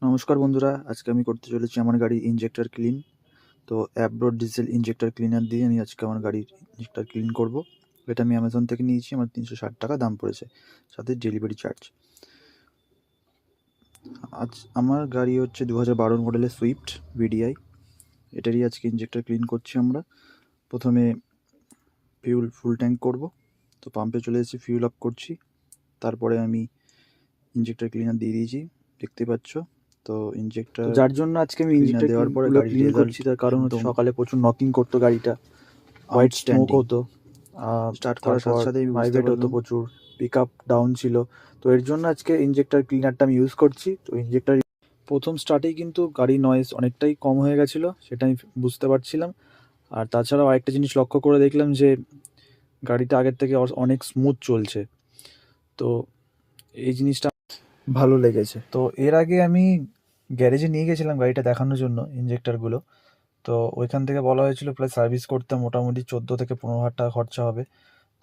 নমস্কার বন্ধুরা, আজকে আমি করতে চলেছি আমার গাড়ির ইঞ্জেক্টর ক্লিন। তো অ্যাব্রোড ডিজেল ইঞ্জেক্টর ক্লিনার দিয়ে আমি আজকে আমার গাড়ির ইঞ্জেক্টর ক্লিন করব। এটা আমি অ্যামাজন থেকে নিয়েছি, আমার 360 টাকা দাম পড়েছে, সাথে ডেলিভারি চার্জ। আজ আমার গাড়ি হচ্ছে 2012 মডেলের সুইফট ভিডিআই। এটারই আজকে ইঞ্জেক্টর ক্লিন করছি আমরা। প্রথমে ফিউল ফুল ট্যাঙ্ক করব, তো পাম্পে চলে এসেছি, ফিউল আপ করছি। তারপরে আমি ইঞ্জেক্টর ক্লিনার দিয়ে দিয়েছি, দেখতে পাচ্ছ। তো ইঞ্জেক্টর যার জন্য আজকে আমি ইঞ্জেক্টর দেওয়ার পরে গুলো গাড়ির ক্লিন রেজাল্ট করছি, তার কারণ হচ্ছে একদম সকালে প্রচুর নকিং করতো গাড়িটা, হোয়াইট স্মোক আউটস্ট্যান্ডিং। হতো, স্টার্ট করার সাথে তারপর সাথে আমি বুঝতে ভাইব্রেট হতো পারলাম প্রচুর, পিক আপ ডাউন ছিল। তো এর জন্য আজকে ইঞ্জেক্টর ক্লিনারটা আমি ইউজ করছি। তো ইঞ্জেক্টর প্রথম স্টার্টেই কিন্তু গাড়ির নয়েজ অনেকটাই কম হয়ে গেছিলো, সেটা আমি বুঝতে পারছিলাম। আর তাছাড়াও আরেকটা জিনিস লক্ষ্য করে দেখলাম যে গাড়িটা আগের থেকে অনেক স্মুথ চলছে। তো এই জিনিসটা ভালো লেগেছে। তো এর আগে আমি গ্যারেজে নিয়ে গেছিলাম গাড়িটা দেখানোর জন্য ইঞ্জেক্টরগুলো। তো ওইখান থেকে বলা হয়েছিল প্রায় সার্ভিস করতে মোটামুটি 14,000 থেকে 15,000 টাকা খরচা হবে।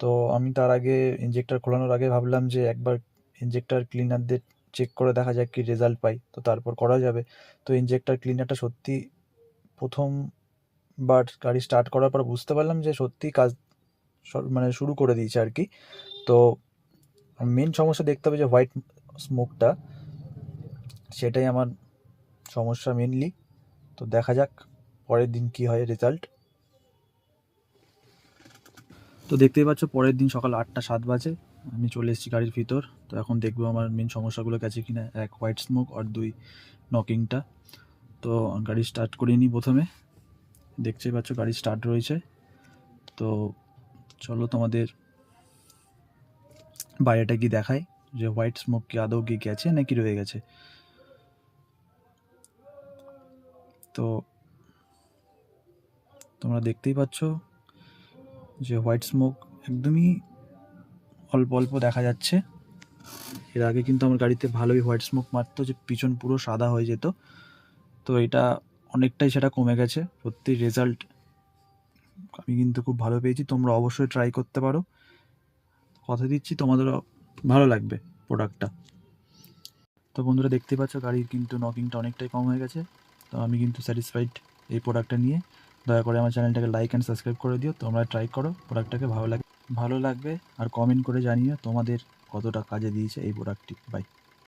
তো আমি তার আগে ইঞ্জেক্টর খোলানোর আগে ভাবলাম যে একবার ইঞ্জেক্টর ক্লিনার দিয়ে চেক করে দেখা যাক কি রেজাল্ট পাই, তো তারপর করা যাবে। তো ইঞ্জেক্টর ক্লিনারটা সত্যি প্রথমবার গাড়ি স্টার্ট করার পর বুঝতে পারলাম যে সত্যি কাজ মানে শুরু করে দিয়েছে আর কি। তো মেন সমস্যা দেখতে হবে যে হোয়াইট স্মোকটা, সেটাই আমার সমস্যা মেনলি। তো দেখা যাক পরের দিন কি হয় রেজাল্ট। তো দেখতেই পাচ্ছ পরের দিন সকাল 8টা 7 বাজে আমি চলে এসেছি গাড়ির ভিতর। তো এখন দেখবো আমার মেন সমস্যাগুলো গেছে কিনা, 1 হোয়াইট স্মোক আর 2 নকিংটা। তো গাড়ি স্টার্ট করে নিই। প্রথমে দেখতেই পাচ্ছ গাড়ি স্টার্ট রয়েছে। তো চলো তোমাদের বাইরেটা কি দেখায় যে হোয়াইট স্মোক কি আদৌ কি গেছে নাকি রয়ে গেছে। তো তোমরা দেখতেই পাচ্ছ যে হোয়াইট স্মোক একদমই অল্প অল্প দেখা যাচ্ছে। এর আগে কিন্তু আমার গাড়িতে ভালোই হোয়াইট স্মোক মারতো, যে পিছন পুরো সাদা হয়ে যেত। তো এটা অনেকটাই সেটা কমে গেছে। সত্যি রেজাল্ট আমি কিন্তু খুব ভালো পেয়েছি, তোমরা অবশ্যই ট্রাই করতে পারো। কথা দিচ্ছি তোমাদেরও ভালো লাগবে প্রোডাক্টটা। তো বন্ধুরা দেখতেই পাচ্ছ গাড়ির কিন্তু নকিংটা অনেকটাই কম হয়ে গেছে। তো আমি কিন্তু স্যাটিসফাইড এই প্রোডাক্টটা নিয়ে। দয়া করে আমার চ্যানেলটাকে লাইক অ্যান্ড সাবস্ক্রাইব করে দিও। তোমরা ট্রাই করো, প্রোডাক্টটাকে ভালো লাগবে। আর কমেন্ট করে জানিও তোমাদের কতটা কাজে দিয়েছে এই প্রোডাক্টটি। বাই।